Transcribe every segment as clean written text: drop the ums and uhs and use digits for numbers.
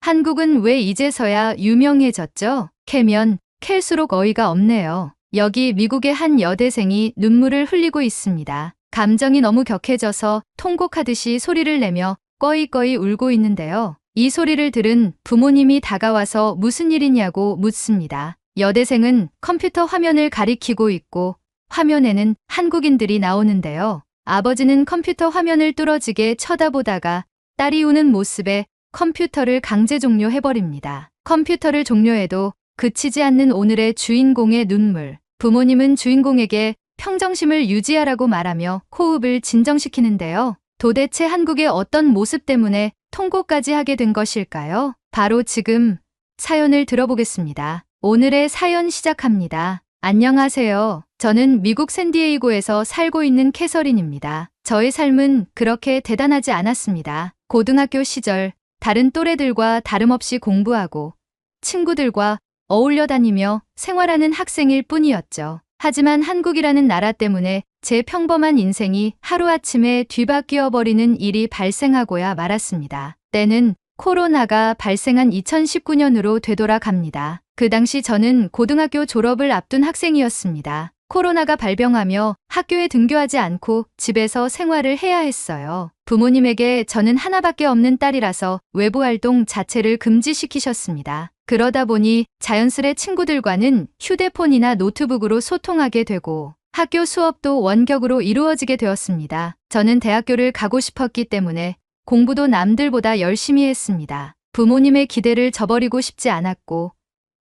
한국은 왜 이제서야 유명해졌죠? 캐면 캘수록 어이가 없네요. 여기 미국의 한 여대생이 눈물을 흘리고 있습니다. 감정이 너무 격해져서 통곡하듯이 소리를 내며 꺼이꺼이 울고 있는데요. 이 소리를 들은 부모님이 다가와서 무슨 일이냐고 묻습니다. 여대생은 컴퓨터 화면을 가리키고 있고 화면에는 한국인들이 나오는데요. 아버지는 컴퓨터 화면을 뚫어지게 쳐다보다가 딸이 우는 모습에 컴퓨터를 강제 종료해버립니다. 컴퓨터를 종료해도 그치지 않는 오늘의 주인공의 눈물. 부모님은 주인공에게 평정심을 유지하라고 말하며 호흡을 진정시키는데요. 도대체 한국의 어떤 모습 때문에 통곡까지 하게 된 것일까요? 바로 지금 사연을 들어보겠습니다. 오늘의 사연 시작합니다. 안녕하세요. 저는 미국 샌디에이고에서 살고 있는 캐서린입니다. 저의 삶은 그렇게 대단하지 않았습니다. 고등학교 시절 다른 또래들과 다름없이 공부하고 친구들과 어울려 다니며 생활하는 학생일 뿐이었죠. 하지만 한국이라는 나라 때문에 제 평범한 인생이 하루아침에 뒤바뀌어 버리는 일이 발생하고야 말았습니다. 때는 코로나가 발생한 2019년으로 되돌아갑니다. 그 당시 저는 고등학교 졸업을 앞둔 학생이었습니다. 코로나가 발병하며 학교에 등교하지 않고 집에서 생활을 해야 했어요. 부모님에게 저는 하나밖에 없는 딸이라서 외부 활동 자체를 금지시키셨습니다. 그러다 보니 자연스레 친구들과는 휴대폰이나 노트북으로 소통하게 되고 학교 수업도 원격으로 이루어지게 되었습니다. 저는 대학교를 가고 싶었기 때문에 공부도 남들보다 열심히 했습니다. 부모님의 기대를 저버리고 싶지 않았고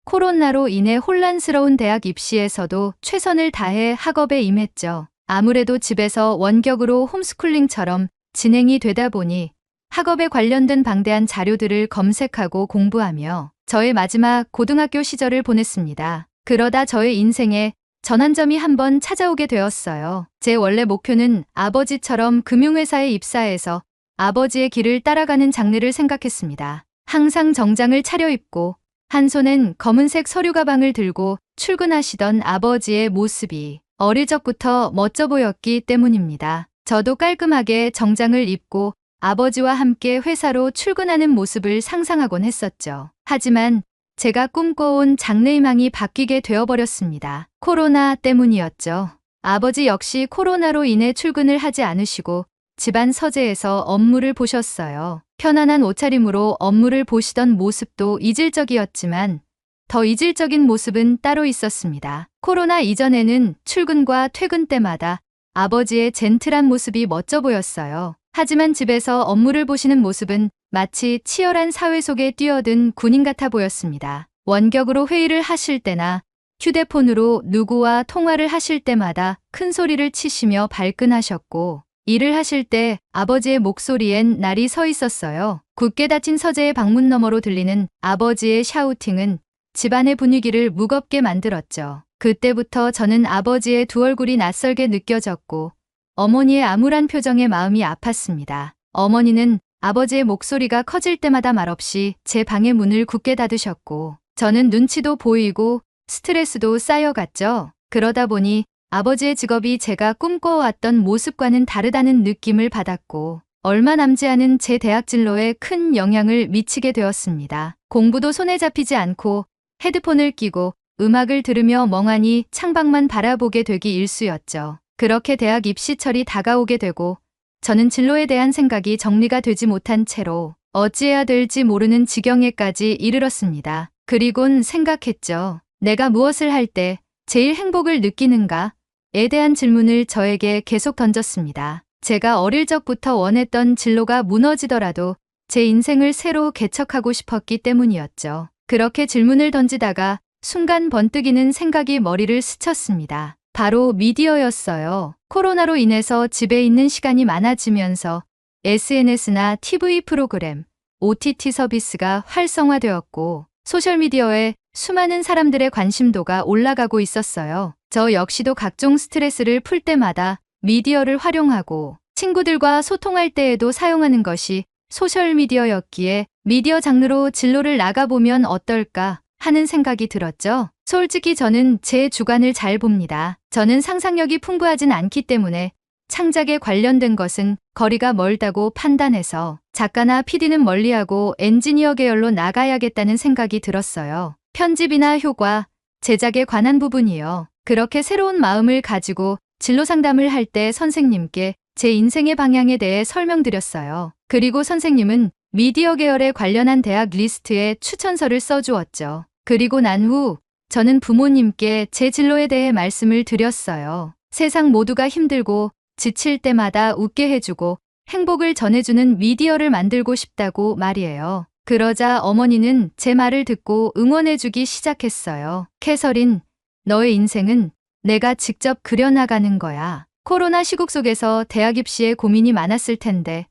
코로나로 인해 혼란스러운 대학 입시에서도 최선을 다해 학업에 임했죠. 아무래도 집에서 원격으로 홈스쿨링처럼 진행이 되다 보니 학업에 관련된 방대한 자료들을 검색하고 공부하며 저의 마지막 고등학교 시절을 보냈습니다. 그러다 저의 인생에 전환점이 한번 찾아오게 되었어요. 제 원래 목표는 아버지처럼 금융회사에 입사해서 아버지의 길을 따라가는 장래를 생각했습니다. 항상 정장을 차려입고 한 손엔 검은색 서류 가방을 들고 출근하시던 아버지의 모습이 어릴 적부터 멋져 보였기 때문입니다. 저도 깔끔하게 정장을 입고 아버지와 함께 회사로 출근하는 모습을 상상하곤 했었죠. 하지만 제가 꿈꿔온 장래희망이 바뀌게 되어버렸습니다. 코로나 때문이었죠. 아버지 역시 코로나로 인해 출근을 하지 않으시고 집안 서재에서 업무를 보셨어요. 편안한 옷차림으로 업무를 보시던 모습도 이질적이었지만 더 이질적인 모습은 따로 있었습니다. 코로나 이전에는 출근과 퇴근 때마다 아버지의 젠틀한 모습이 멋져 보였어요. 하지만 집에서 업무를 보시는 모습은 마치 치열한 사회 속에 뛰어든 군인 같아 보였습니다. 원격으로 회의를 하실 때나 휴대폰으로 누구와 통화를 하실 때마다 큰 소리를 치시며 발끈하셨고 일을 하실 때 아버지의 목소리엔 날이 서 있었어요. 굳게 닫힌 서재의 방문 너머로 들리는 아버지의 샤우팅은 집안의 분위기를 무겁게 만들었죠. 그때부터 저는 아버지의 두 얼굴이 낯설게 느껴졌고 어머니의 암울한 표정에 마음이 아팠습니다. 어머니는 아버지의 목소리가 커질 때마다 말없이 제 방의 문을 굳게 닫으셨고 저는 눈치도 보이고 스트레스도 쌓여갔죠. 그러다 보니 아버지의 직업이 제가 꿈꿔왔던 모습과는 다르다는 느낌을 받았고 얼마 남지 않은 제 대학 진로에 큰 영향을 미치게 되었습니다. 공부도 손에 잡히지 않고 헤드폰을 끼고 음악을 들으며 멍하니 창밖만 바라보게 되기 일쑤였죠. 그렇게 대학 입시철이 다가오게 되고 저는 진로에 대한 생각이 정리가 되지 못한 채로 어찌해야 될지 모르는 지경에까지 이르렀습니다. 그리곤 생각했죠. 내가 무엇을 할 때 제일 행복을 느끼는가? 에 대한 질문을 저에게 계속 던졌습니다. 제가 어릴 적부터 원했던 진로가 무너지더라도 제 인생을 새로 개척하고 싶었기 때문이었죠. 그렇게 질문을 던지다가 순간 번뜩이는 생각이 머리를 스쳤습니다. 바로 미디어였어요. 코로나로 인해서 집에 있는 시간이 많아지면서 SNS나 TV 프로그램, OTT 서비스가 활성화되었고 소셜미디어에 수많은 사람들의 관심도가 올라가고 있었어요. 저 역시도 각종 스트레스를 풀 때마다 미디어를 활용하고 친구들과 소통할 때에도 사용하는 것이 소셜미디어였기에 미디어 장르로 진로를 나가보면 어떨까 하는 생각이 들었죠. 솔직히 저는 제 주관을 잘 봅니다. 저는 상상력이 풍부하진 않기 때문에 창작에 관련된 것은 거리가 멀다고 판단해서 작가나 PD는 멀리하고 엔지니어 계열로 나가야겠다는 생각이 들었어요. 편집이나 효과, 제작에 관한 부분이요. 그렇게 새로운 마음을 가지고 진로 상담을 할 때 선생님께 제 인생의 방향에 대해 설명드렸어요. 그리고 선생님은 미디어 계열에 관련한 대학 리스트에 추천서를 써주었죠. 그리고 난 후 저는 부모님께 제 진로에 대해 말씀을 드렸어요. 세상 모두가 힘들고 지칠 때마다 웃게 해주고 행복을 전해주는 미디어를 만들고 싶다고 말이에요. 그러자 어머니는 제 말을 듣고 응원해주기 시작했어요. 캐서린, 너의 인생은 내가 직접 그려나가는 거야. 코로나 시국 속에서 대학 입시에 고민이 많았을 텐데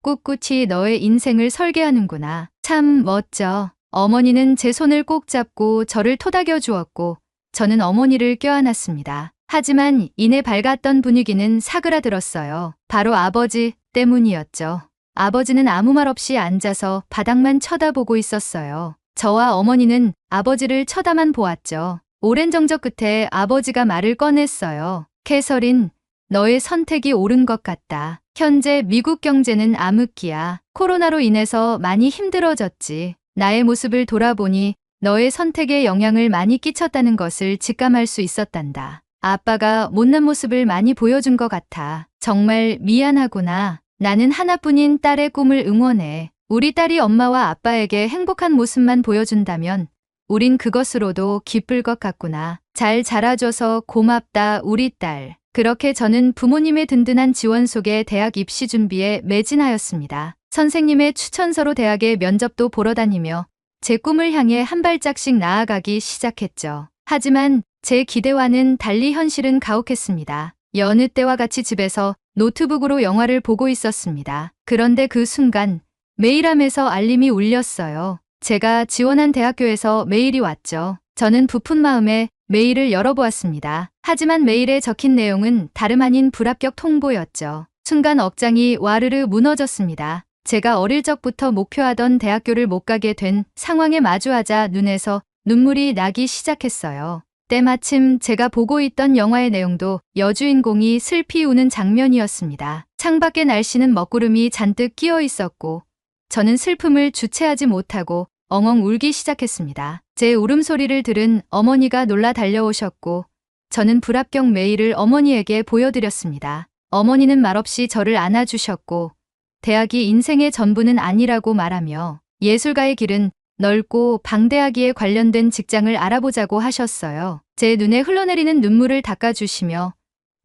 꿋꿋이 너의 인생을 설계하는구나. 참 멋져. 어머니는 제 손을 꼭 잡고 저를 토닥여 주었고 저는 어머니를 껴안았습니다. 하지만 이내 밝았던 분위기는 사그라들었어요. 바로 아버지 때문이었죠. 아버지는 아무 말 없이 앉아서 바닥만 쳐다보고 있었어요. 저와 어머니는 아버지를 쳐다만 보았죠. 오랜 정적 끝에 아버지가 말을 꺼냈어요. 캐서린, 너의 선택이 옳은 것 같다. 현재 미국 경제는 암흑기야. 코로나로 인해서 많이 힘들어졌지. 나의 모습을 돌아보니 너의 선택에 영향을 많이 끼쳤다는 것을 직감할 수 있었단다. 아빠가 못난 모습을 많이 보여준 것 같아. 정말 미안하구나. 나는 하나뿐인 딸의 꿈을 응원해. 우리 딸이 엄마와 아빠에게 행복한 모습만 보여준다면 우린 그것으로도 기쁠 것 같구나. 잘 자라줘서 고맙다, 우리 딸. 그렇게 저는 부모님의 든든한 지원 속에 대학 입시 준비에 매진하였습니다. 선생님의 추천서로 대학에 면접도 보러 다니며 제 꿈을 향해 한 발짝씩 나아가기 시작했죠. 하지만 제 기대와는 달리 현실은 가혹했습니다. 여느 때와 같이 집에서 노트북으로 영화를 보고 있었습니다. 그런데 그 순간 메일함에서 알림이 울렸어요. 제가 지원한 대학교에서 메일이 왔죠. 저는 부푼 마음에 메일을 열어보았습니다. 하지만 메일에 적힌 내용은 다름 아닌 불합격 통보였죠. 순간 억장이 와르르 무너졌습니다. 제가 어릴 적부터 목표하던 대학교를 못 가게 된 상황에 마주하자 눈에서 눈물이 나기 시작했어요. 때마침 제가 보고 있던 영화의 내용도 여주인공이 슬피 우는 장면이었습니다. 창밖의 날씨는 먹구름이 잔뜩 끼어 있었고 저는 슬픔을 주체하지 못하고 엉엉 울기 시작했습니다. 제 울음소리를 들은 어머니가 놀라 달려오셨고 저는 불합격 메일을 어머니에게 보여드렸습니다. 어머니는 말없이 저를 안아주셨고 대학이 인생의 전부는 아니라고 말하며 예술가의 길은 넓고 방대하기에 관련된 직장을 알아보자고 하셨어요. 제 눈에 흘러내리는 눈물을 닦아주시며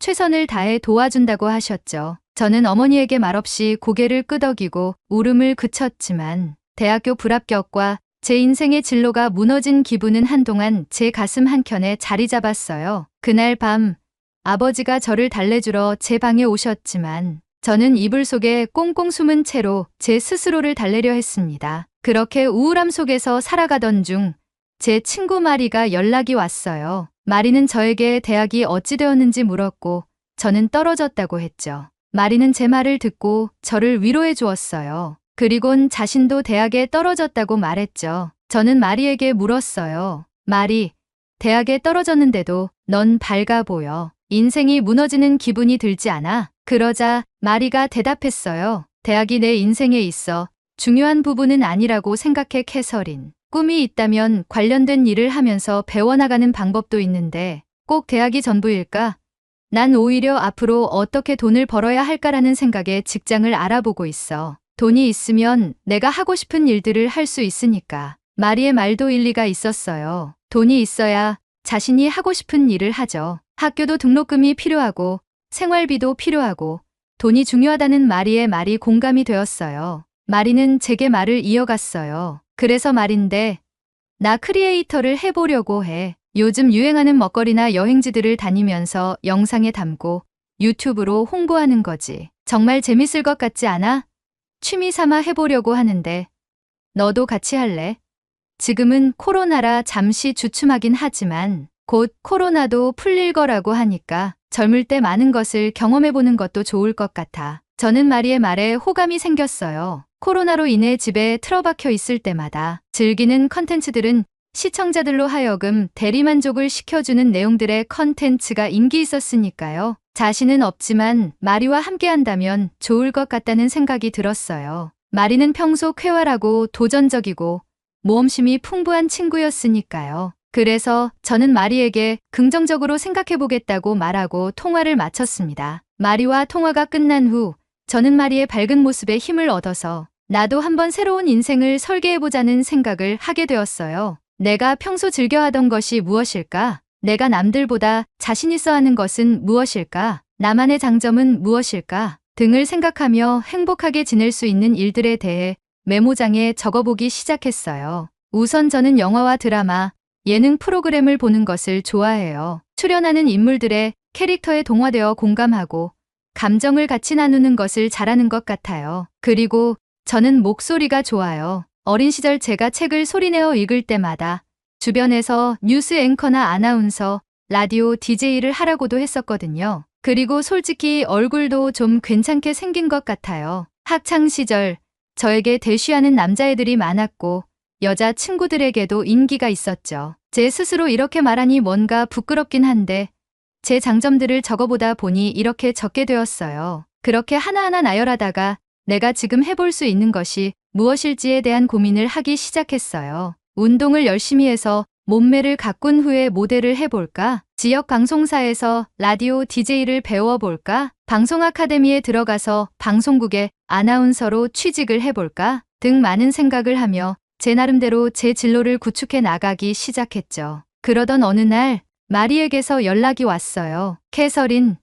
최선을 다해 도와준다고 하셨죠. 저는 어머니에게 말없이 고개를 끄덕이고 울음을 그쳤지만 대학교 불합격과 제 인생의 진로가 무너진 기분은 한동안 제 가슴 한켠에 자리 잡았어요. 그날 밤 아버지가 저를 달래주러 제 방에 오셨지만 저는 이불 속에 꽁꽁 숨은 채로 제 스스로를 달래려 했습니다. 그렇게 우울함 속에서 살아가던 중 제 친구 마리가 연락이 왔어요. 마리는 저에게 대학이 어찌 되었는지 물었고 저는 떨어졌다고 했죠. 마리는 제 말을 듣고 저를 위로해 주었어요. 그리곤 자신도 대학에 떨어졌다고 말했죠. 저는 마리에게 물었어요. 마리, 대학에 떨어졌는데도 넌 밝아 보여. 인생이 무너지는 기분이 들지 않아? 그러자 마리가 대답했어요. 대학이 내 인생에 있어 중요한 부분은 아니라고 생각해, 캐서린. 꿈이 있다면 관련된 일을 하면서 배워나가는 방법도 있는데 꼭 대학이 전부일까? 난 오히려 앞으로 어떻게 돈을 벌어야 할까라는 생각에 직장을 알아보고 있어. 돈이 있으면 내가 하고 싶은 일들을 할 수 있으니까. 마리의 말도 일리가 있었어요. 돈이 있어야 자신이 하고 싶은 일을 하죠. 학교도 등록금이 필요하고 생활비도 필요하고 돈이 중요하다는 마리의 말이 공감이 되었어요. 마리는 제게 말을 이어갔어요. 그래서 말인데 나 크리에이터를 해보려고 해. 요즘 유행하는 먹거리나 여행지들을 다니면서 영상에 담고 유튜브로 홍보하는 거지. 정말 재밌을 것 같지 않아? 취미 삼아 해보려고 하는데 너도 같이 할래? 지금은 코로나라 잠시 주춤하긴 하지만 곧 코로나도 풀릴 거라고 하니까 젊을 때 많은 것을 경험해보는 것도 좋을 것 같아. 저는 마리의 말에 호감이 생겼어요. 코로나로 인해 집에 틀어박혀 있을 때마다 즐기는 컨텐츠들은 시청자들로 하여금 대리만족을 시켜주는 내용들의 컨텐츠가 인기 있었으니까요. 자신은 없지만 마리와 함께 한다면 좋을 것 같다는 생각이 들었어요. 마리는 평소 쾌활하고 도전적이고 모험심이 풍부한 친구였으니까요. 그래서 저는 마리에게 긍정적으로 생각해 보겠다고 말하고 통화를 마쳤습니다. 마리와 통화가 끝난 후 저는 마리의 밝은 모습에 힘을 얻어서 나도 한번 새로운 인생을 설계해보자는 생각을 하게 되었어요. 내가 평소 즐겨하던 것이 무엇일까? 내가 남들보다 자신 있어 하는 것은 무엇일까? 나만의 장점은 무엇일까? 등을 생각하며 행복하게 지낼 수 있는 일들에 대해 메모장에 적어보기 시작했어요. 우선 저는 영화와 드라마, 예능 프로그램을 보는 것을 좋아해요. 출연하는 인물들의 캐릭터에 동화되어 공감하고 감정을 같이 나누는 것을 잘하는 것 같아요. 그리고 저는 목소리가 좋아요. 어린 시절 제가 책을 소리내어 읽을 때마다 주변에서 뉴스 앵커나 아나운서, 라디오 DJ를 하라고도 했었거든요. 그리고 솔직히 얼굴도 좀 괜찮게 생긴 것 같아요. 학창 시절 저에게 대쉬하는 남자애들이 많았고 여자 친구들에게도 인기가 있었죠. 제 스스로 이렇게 말하니 뭔가 부끄럽긴 한데 제 장점들을 적어보다 보니 이렇게 적게 되었어요. 그렇게 하나하나 나열하다가 내가 지금 해볼 수 있는 것이 무엇일지에 대한 고민을 하기 시작했어요. 운동을 열심히 해서 몸매를 가꾼 후에 모델을 해볼까? 지역 방송사에서 라디오 DJ를 배워볼까? 방송 아카데미에 들어가서 방송국의 아나운서로 취직을 해볼까? 등 많은 생각을 하며 제 나름대로 제 진로를 구축해 나가기 시작했죠. 그러던 어느 날 마리에게서 연락이 왔어요. 캐서린,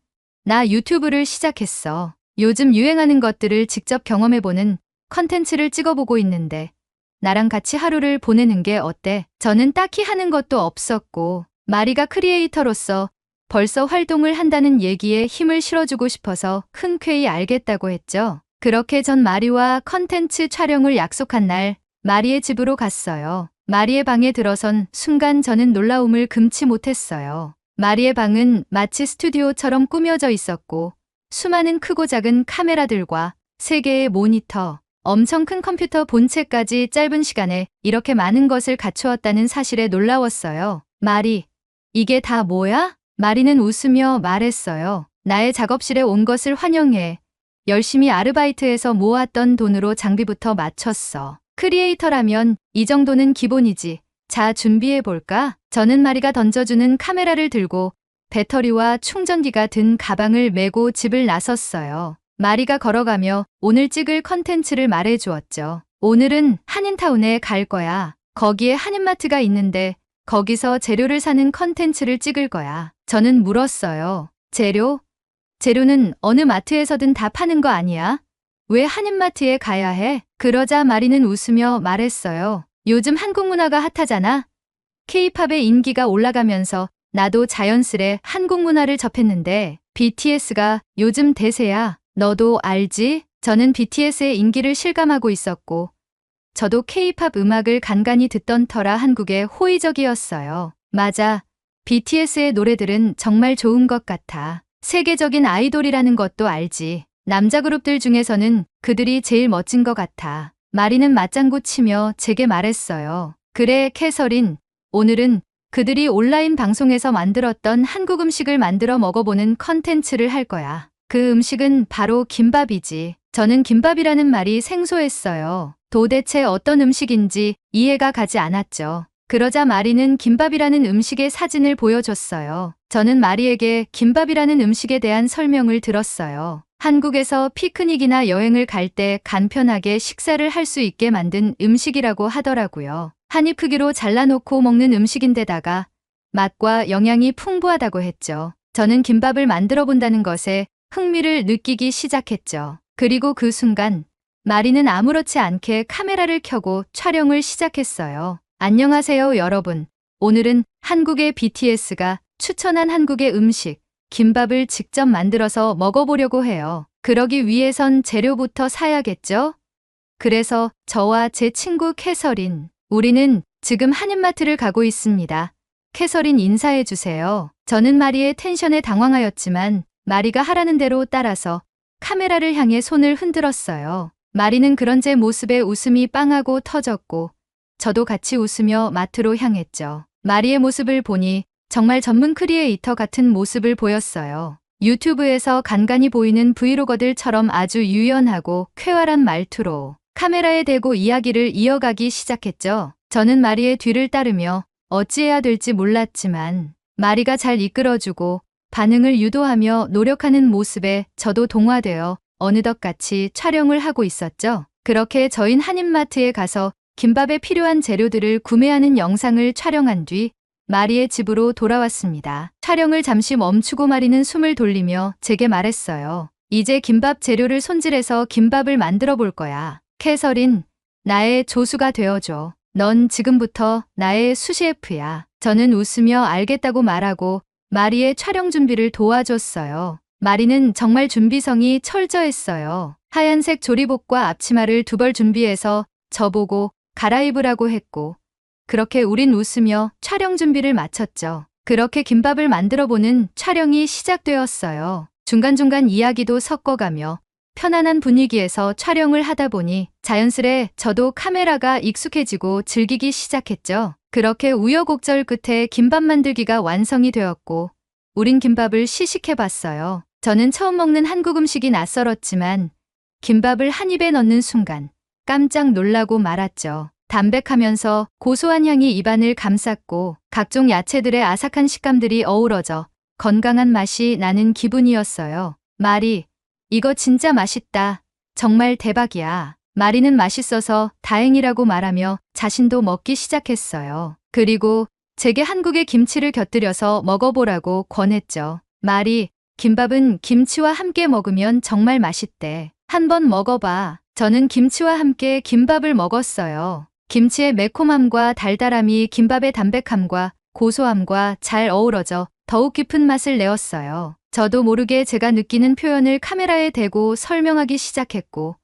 나 유튜브를 시작했어. 요즘 유행하는 것들을 직접 경험해보는 컨텐츠를 찍어보고 있는데 나랑 같이 하루를 보내는 게 어때? 저는 딱히 하는 것도 없었고 마리가 크리에이터로서 벌써 활동을 한다는 얘기에 힘을 실어주고 싶어서 흔쾌히 알겠다고 했죠. 그렇게 전 마리와 컨텐츠 촬영을 약속한 날 마리의 집으로 갔어요. 마리의 방에 들어선 순간 저는 놀라움을 금치 못했어요. 마리의 방은 마치 스튜디오처럼 꾸며져 있었고 수많은 크고 작은 카메라들과 3개의 모니터, 엄청 큰 컴퓨터 본체까지 짧은 시간에 이렇게 많은 것을 갖추었다는 사실에 놀라웠어요. 마리, 이게 다 뭐야? 마리는 웃으며 말했어요. 나의 작업실에 온 것을 환영해. 열심히 아르바이트해서 모았던 돈으로 장비부터 맞췄어. 크리에이터라면 이 정도는 기본이지. 자, 준비해볼까? 저는 마리가 던져주는 카메라를 들고 배터리와 충전기가 든 가방을 메고 집을 나섰어요. 마리가 걸어가며 오늘 찍을 컨텐츠를 말해주었죠. 오늘은 한인타운에 갈 거야. 거기에 한인마트가 있는데 거기서 재료를 사는 컨텐츠를 찍을 거야. 저는 물었어요. 재료? 재료는 어느 마트에서든 다 파는 거 아니야? 왜 한인마트에 가야 해? 그러자 마리는 웃으며 말했어요. 요즘 한국 문화가 핫하잖아. K-팝의 인기가 올라가면서 나도 자연스레 한국 문화를 접했는데 BTS가 요즘 대세야. 너도 알지? 저는 BTS의 인기를 실감하고 있었고 저도 K-팝 음악을 간간히 듣던 터라 한국에 호의적이었어요. 맞아. BTS의 노래들은 정말 좋은 것 같아. 세계적인 아이돌이라는 것도 알지. 남자 그룹들 중에서는 그들이 제일 멋진 것 같아. 마리는 맞장구 치며 제게 말했어요. 그래, 캐서린. 오늘은 그들이 온라인 방송에서 만들었던 한국 음식을 만들어 먹어보는 컨텐츠를 할 거야. 그 음식은 바로 김밥이지. 저는 김밥이라는 말이 생소했어요. 도대체 어떤 음식인지 이해가 가지 않았죠. 그러자 마리는 김밥이라는 음식의 사진을 보여줬어요. 저는 마리에게 김밥이라는 음식에 대한 설명을 들었어요. 한국에서 피크닉이나 여행을 갈 때 간편하게 식사를 할 수 있게 만든 음식이라고 하더라고요. 한 입 크기로 잘라놓고 먹는 음식인데다가 맛과 영양이 풍부하다고 했죠. 저는 김밥을 만들어 본다는 것에 흥미를 느끼기 시작했죠. 그리고 그 순간 마리는 아무렇지 않게 카메라를 켜고 촬영을 시작했어요. 안녕하세요, 여러분. 오늘은 한국의 BTS가 추천한 한국의 음식, 김밥을 직접 만들어서 먹어보려고 해요. 그러기 위해선 재료부터 사야겠죠? 그래서 저와 제 친구 캐서린, 우리는 지금 한인마트를 가고 있습니다. 캐서린 인사해주세요. 저는 마리의 텐션에 당황하였지만 마리가 하라는 대로 따라서 카메라를 향해 손을 흔들었어요. 마리는 그런 제 모습에 웃음이 빵하고 터졌고 저도 같이 웃으며 마트로 향했죠. 마리의 모습을 보니 정말 전문 크리에이터 같은 모습을 보였어요. 유튜브에서 간간히 보이는 브이로거들처럼 아주 유연하고 쾌활한 말투로 카메라에 대고 이야기를 이어가기 시작했죠. 저는 마리의 뒤를 따르며 어찌해야 될지 몰랐지만 마리가 잘 이끌어주고 반응을 유도하며 노력하는 모습에 저도 동화되어 어느덧같이 촬영을 하고 있었죠. 그렇게 저흰 한인마트에 가서 김밥에 필요한 재료들을 구매하는 영상을 촬영한 뒤 마리의 집으로 돌아왔습니다. 촬영을 잠시 멈추고 마리는 숨을 돌리며 제게 말했어요. 이제 김밥 재료를 손질해서 김밥을 만들어 볼 거야. 캐서린, 나의 조수가 되어줘. 넌 지금부터 나의 수셰프야. 저는 웃으며 알겠다고 말하고 마리의 촬영 준비를 도와줬어요. 마리는 정말 준비성이 철저했어요. 하얀색 조리복과 앞치마를 2벌 준비해서 저보고 갈아입으라고 했고 그렇게 우린 웃으며 촬영 준비를 마쳤죠. 그렇게 김밥을 만들어보는 촬영이 시작되었어요. 중간중간 이야기도 섞어가며 편안한 분위기에서 촬영을 하다 보니 자연스레 저도 카메라가 익숙해지고 즐기기 시작했죠. 그렇게 우여곡절 끝에 김밥 만들기가 완성이 되었고 우린 김밥을 시식해봤어요. 저는 처음 먹는 한국 음식이 낯설었지만 김밥을 한 입에 넣는 순간 깜짝 놀라고 말았죠. 담백하면서 고소한 향이 입안을 감쌌고 각종 야채들의 아삭한 식감들이 어우러져 건강한 맛이 나는 기분이었어요. 마리, 이거 진짜 맛있다. 정말 대박이야. 마리는 맛있어서 다행이라고 말하며 자신도 먹기 시작했어요. 그리고 제게 한국의 김치를 곁들여서 먹어보라고 권했죠. 마리, 김밥은 김치와 함께 먹으면 정말 맛있대. 한번 먹어봐. 저는 김치와 함께 김밥을 먹었어요. 김치의 매콤함과 달달함이 김밥의 담백함과 고소함과 잘 어우러져 더욱 깊은 맛을 내었어요. 저도 모르게 제가 느끼는 표현을 카메라에 대고 설명하기 시작했고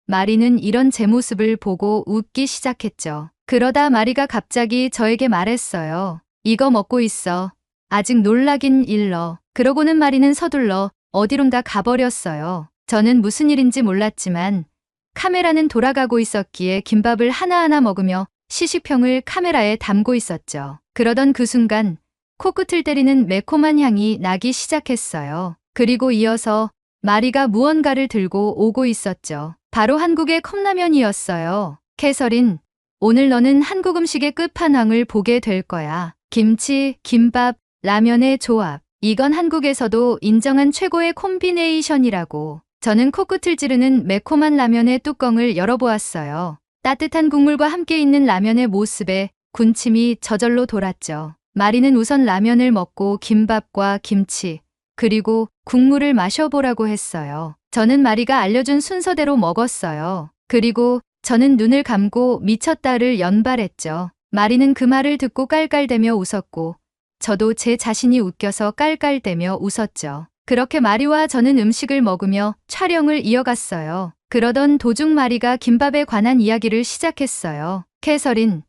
마리는 이런 제 모습을 보고 웃기 시작했죠. 그러다 마리가 갑자기 저에게 말했어요. 이거 먹고 있어. 아직 놀라긴 일러. 그러고는 마리는 서둘러 어디론가 가버렸어요. 저는 무슨 일인지 몰랐지만 카메라는 돌아가고 있었기에 김밥을 하나하나 먹으며 시식평을 카메라에 담고 있었죠. 그러던 그 순간 코끝을 때리는 매콤한 향이 나기 시작했어요. 그리고 이어서 마리가 무언가를 들고 오고 있었죠. 바로 한국의 컵라면이었어요. 캐서린, 오늘 너는 한국 음식의 끝판왕을 보게 될 거야. 김치, 김밥, 라면의 조합. 이건 한국에서도 인정한 최고의 콤비네이션이라고. 저는 코끝을 찌르는 매콤한 라면의 뚜껑을 열어보았어요. 따뜻한 국물과 함께 있는 라면의 모습에 군침이 저절로 돌았죠. 마리는 우선 라면을 먹고 김밥과 김치, 그리고 국물을 마셔보라고 했어요. 저는 마리가 알려준 순서대로 먹었어요. 그리고 저는 눈을 감고 미쳤다를 연발했죠. 마리는 그 말을 듣고 깔깔대며 웃었고 저도 제 자신이 웃겨서 깔깔대며 웃었죠. 그렇게 마리와 저는 음식을 먹으며 촬영을 이어갔어요. 그러던 도중 마리가 김밥에 관한 이야기를 시작했어요. 캐서린,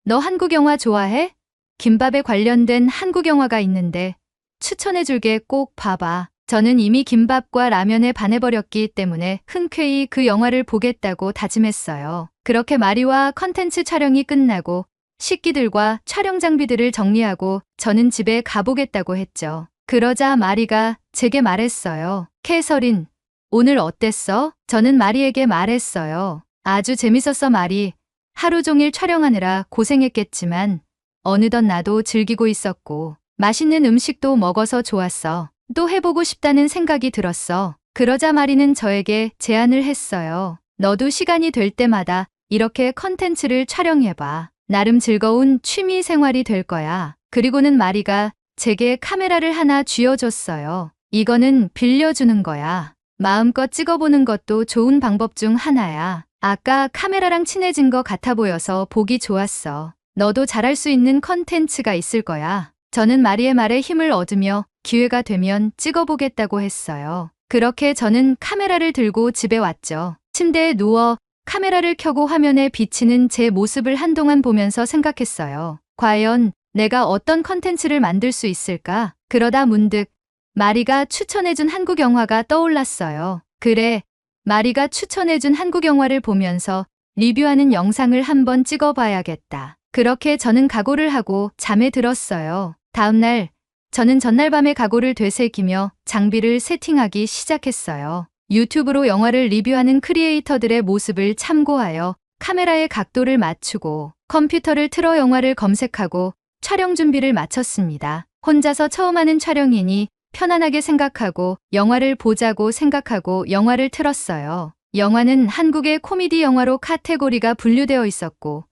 너 한국 영화 좋아해? 김밥에 관련된 한국 영화가 있는데 추천해줄게. 꼭 봐봐. 저는 이미 김밥과 라면에 반해버렸기 때문에 흔쾌히 그 영화를 보겠다고 다짐했어요. 그렇게 마리와 컨텐츠 촬영이 끝나고 식기들과 촬영 장비들을 정리하고 저는 집에 가보겠다고 했죠. 그러자 마리가 제게 말했어요. 캐서린, 오늘 어땠어? 저는 마리에게 말했어요. 아주 재밌었어, 마리. 하루 종일 촬영하느라 고생했겠지만 어느덧 나도 즐기고 있었고 맛있는 음식도 먹어서 좋았어. 또 해보고 싶다는 생각이 들었어. 그러자 마리는 저에게 제안을 했어요. 너도 시간이 될 때마다 이렇게 컨텐츠를 촬영해봐. 나름 즐거운 취미 생활이 될 거야. 그리고는 마리가 제게 카메라를 하나 쥐어줬어요. 이거는 빌려주는 거야. 마음껏 찍어보는 것도 좋은 방법 중 하나야. 아까 카메라랑 친해진 것 같아 보여서 보기 좋았어. 너도 잘할 수 있는 컨텐츠가 있을 거야. 저는 마리의 말에 힘을 얻으며 기회가 되면 찍어보겠다고 했어요. 그렇게 저는 카메라를 들고 집에 왔죠. 침대에 누워 카메라를 켜고 화면에 비치는 제 모습을 한동안 보면서 생각했어요. 과연 내가 어떤 컨텐츠를 만들 수 있을까? 그러다 문득 마리가 추천해준 한국 영화가 떠올랐어요. 그래, 마리가 추천해준 한국 영화를 보면서 리뷰하는 영상을 한번 찍어봐야겠다. 그렇게 저는 각오를 하고 잠에 들었어요. 다음날 저는 전날 밤에 각오를 되새기며 장비를 세팅하기 시작했어요. 유튜브로 영화를 리뷰하는 크리에이터들의 모습을 참고하여 카메라의 각도를 맞추고 컴퓨터를 틀어 영화를 검색하고 촬영 준비를 마쳤습니다. 혼자서 처음 하는 촬영이니 편안하게 생각하고 영화를 보자고 생각하고 영화를 틀었어요. 영화는 한국의 코미디 영화로 카테고리가 분류되어 있었고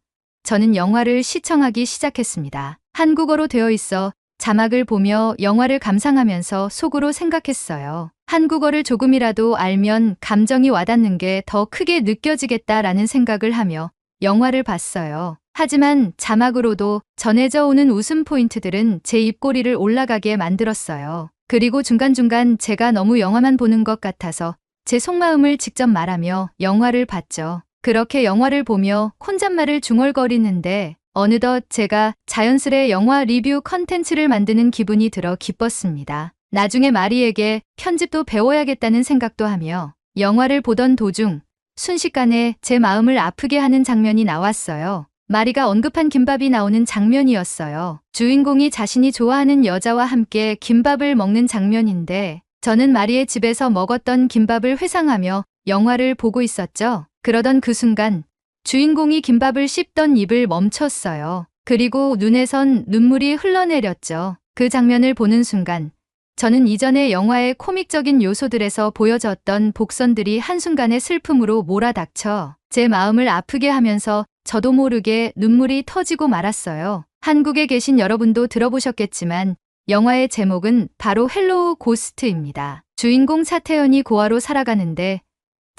저는 영화를 시청하기 시작했습니다. 한국어로 되어 있어 자막을 보며 영화를 감상하면서 속으로 생각했어요. 한국어를 조금이라도 알면 감정이 와닿는 게 더 크게 느껴지겠다라는 생각을 하며 영화를 봤어요. 하지만 자막으로도 전해져 오는 웃음 포인트들은 제 입꼬리를 올라가게 만들었어요. 그리고 중간중간 제가 너무 영화만 보는 것 같아서 제 속마음을 직접 말하며 영화를 봤죠. 그렇게 영화를 보며 혼잣말을 중얼거리는데 어느덧 제가 자연스레 영화 리뷰 컨텐츠를 만드는 기분이 들어 기뻤습니다. 나중에 마리에게 편집도 배워야겠다는 생각도 하며 영화를 보던 도중 순식간에 제 마음을 아프게 하는 장면이 나왔어요. 마리가 언급한 김밥이 나오는 장면이었어요. 주인공이 자신이 좋아하는 여자와 함께 김밥을 먹는 장면인데 저는 마리의 집에서 먹었던 김밥을 회상하며 영화를 보고 있었죠. 그러던 그 순간 주인공이 김밥을 씹던 입을 멈췄어요. 그리고 눈에선 눈물이 흘러내렸죠. 그 장면을 보는 순간 저는 이전의 영화의 코믹적인 요소들에서 보여졌던 복선들이 한순간에 슬픔으로 몰아닥쳐 제 마음을 아프게 하면서 저도 모르게 눈물이 터지고 말았어요. 한국에 계신 여러분도 들어보셨겠지만 영화의 제목은 바로 헬로우 고스트입니다. 주인공 차태현이 고아로 살아가는데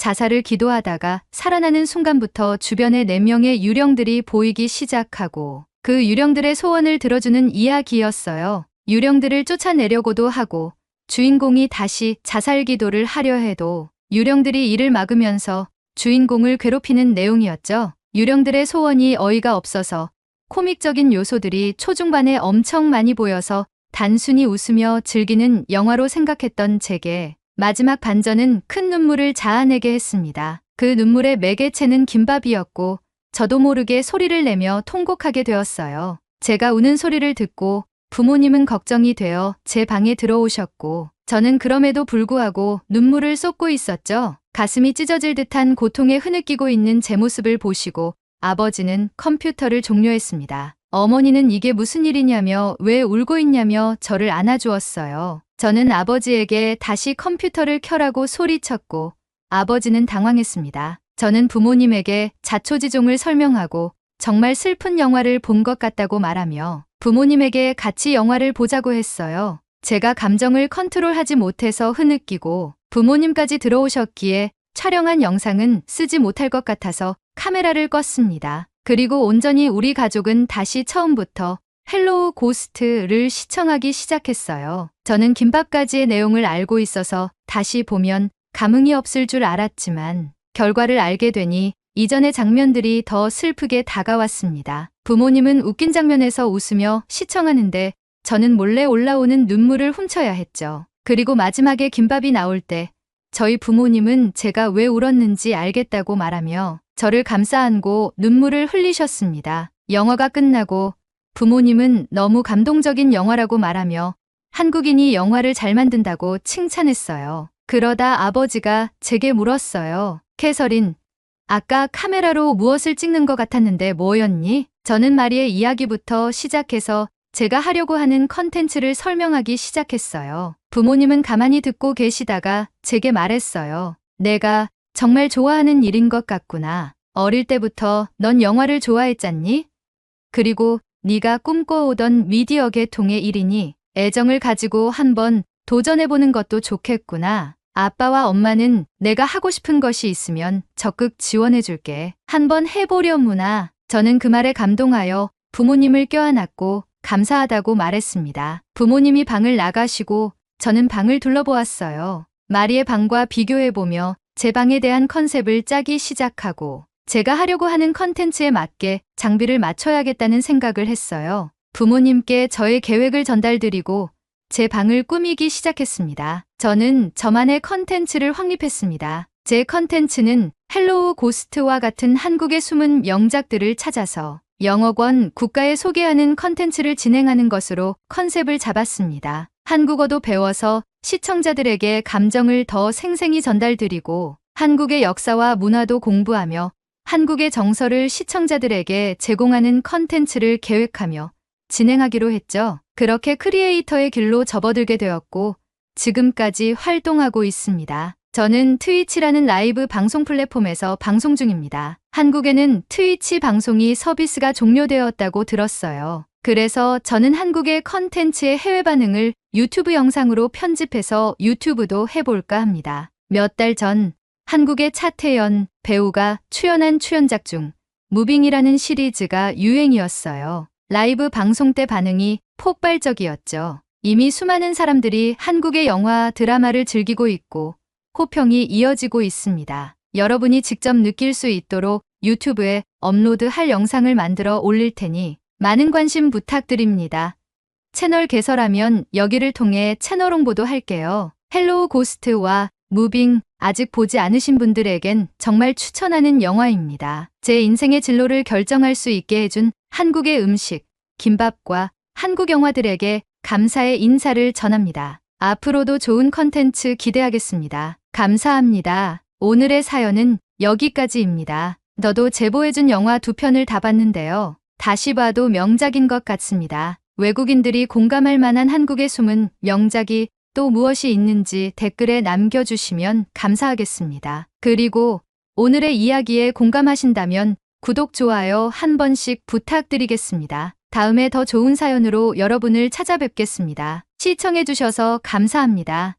자살을 기도하다가 살아나는 순간부터 주변에 4명의 유령들이 보이기 시작하고 그 유령들의 소원을 들어주는 이야기였어요. 유령들을 쫓아내려고도 하고 주인공이 다시 자살 기도를 하려 해도 유령들이 이를 막으면서 주인공을 괴롭히는 내용이었죠. 유령들의 소원이 어이가 없어서 코믹적인 요소들이 초중반에 엄청 많이 보여서 단순히 웃으며 즐기는 영화로 생각했던 제게 마지막 반전은 큰 눈물을 자아내게 했습니다. 그 눈물의 매개체는 김밥이었고 저도 모르게 소리를 내며 통곡하게 되었어요. 제가 우는 소리를 듣고 부모님은 걱정이 되어 제 방에 들어오셨고 저는 그럼에도 불구하고 눈물을 쏟고 있었죠. 가슴이 찢어질 듯한 고통에 흐느끼고 있는 제 모습을 보시고 아버지는 컴퓨터를 종료했습니다. 어머니는 이게 무슨 일이냐며 왜 울고 있냐며 저를 안아주었어요. 저는 아버지에게 다시 컴퓨터를 켜라고 소리쳤고 아버지는 당황했습니다. 저는 부모님에게 자초지종을 설명하고 정말 슬픈 영화를 본 것 같다고 말하며 부모님에게 같이 영화를 보자고 했어요. 제가 감정을 컨트롤하지 못해서 흐느끼고 부모님까지 들어오셨기에 촬영한 영상은 쓰지 못할 것 같아서 카메라를 껐습니다. 그리고 온전히 우리 가족은 다시 처음부터 헬로우 고스트를 시청하기 시작했어요. 저는 김밥까지의 내용을 알고 있어서 다시 보면 감흥이 없을 줄 알았지만 결과를 알게 되니 이전의 장면들이 더 슬프게 다가왔습니다. 부모님은 웃긴 장면에서 웃으며 시청하는데 저는 몰래 올라오는 눈물을 훔쳐야 했죠. 그리고 마지막에 김밥이 나올 때 저희 부모님은 제가 왜 울었는지 알겠다고 말하며 저를 감싸 안고 눈물을 흘리셨습니다. 영화가 끝나고 부모님은 너무 감동적인 영화라고 말하며 한국인이 영화를 잘 만든다고 칭찬했어요. 그러다 아버지가 제게 물었어요. 캐서린, 아까 카메라로 무엇을 찍는 것 같았는데 뭐였니? 저는 마리의 이야기부터 시작해서 제가 하려고 하는 컨텐츠를 설명하기 시작했어요. 부모님은 가만히 듣고 계시다가 제게 말했어요. 내가 정말 좋아하는 일인 것 같구나. 어릴 때부터 넌 영화를 좋아했잖니? 그리고 네가 꿈꿔오던 미디어 계통의 일이니 애정을 가지고 한번 도전해보는 것도 좋겠구나. 아빠와 엄마는 내가 하고 싶은 것이 있으면 적극 지원해줄게. 한번 해보려무나. 저는 그 말에 감동하여 부모님을 껴안았고 감사하다고 말했습니다. 부모님이 방을 나가시고 저는 방을 둘러보았어요. 마리의 방과 비교해보며 제 방에 대한 컨셉을 짜기 시작하고 제가 하려고 하는 컨텐츠에 맞게 장비를 맞춰야겠다는 생각을 했어요. 부모님께 저의 계획을 전달드리고 제 방을 꾸미기 시작했습니다. 저는 저만의 컨텐츠를 확립했습니다. 제 컨텐츠는 헬로우 고스트와 같은 한국의 숨은 명작들을 찾아서 영어권 국가에 소개하는 컨텐츠를 진행하는 것으로 컨셉을 잡았습니다. 한국어도 배워서 시청자들에게 감정을 더 생생히 전달드리고 한국의 역사와 문화도 공부하며 한국의 정서를 시청자들에게 제공하는 컨텐츠를 계획하며 진행하기로 했죠. 그렇게 크리에이터의 길로 접어들게 되었고 지금까지 활동하고 있습니다. 저는 트위치라는 라이브 방송 플랫폼에서 방송 중입니다. 한국에는 트위치 방송이 서비스가 종료되었다고 들었어요. 그래서 저는 한국의 컨텐츠의 해외 반응을 유튜브 영상으로 편집해서 유튜브도 해볼까 합니다. 몇 달 전 한국의 차태현 배우가 출연한 출연작 중 무빙이라는 시리즈가 유행이었어요. 라이브 방송 때 반응이 폭발적이었죠. 이미 수많은 사람들이 한국의 영화, 드라마를 즐기고 있고 호평이 이어지고 있습니다. 여러분이 직접 느낄 수 있도록 유튜브에 업로드할 영상을 만들어 올릴 테니 많은 관심 부탁드립니다. 채널 개설하면 여기를 통해 채널 홍보도 할게요. 헬로우 고스트와 무빙 아직 보지 않으신 분들에겐 정말 추천하는 영화입니다. 제 인생의 진로를 결정할 수 있게 해준 한국의 음식, 김밥과 한국 영화들에게 감사의 인사를 전합니다. 앞으로도 좋은 컨텐츠 기대하겠습니다. 감사합니다. 오늘의 사연은 여기까지입니다. 저도 제보해준 영화 2편을 다 봤는데요. 다시 봐도 명작인 것 같습니다. 외국인들이 공감할 만한 한국의 숨은 명작이 또 무엇이 있는지 댓글에 남겨주시면 감사하겠습니다. 그리고 오늘의 이야기에 공감하신다면 구독, 좋아요 한 번씩 부탁드리겠습니다. 다음에 더 좋은 사연으로 여러분을 찾아뵙겠습니다. 시청해주셔서 감사합니다.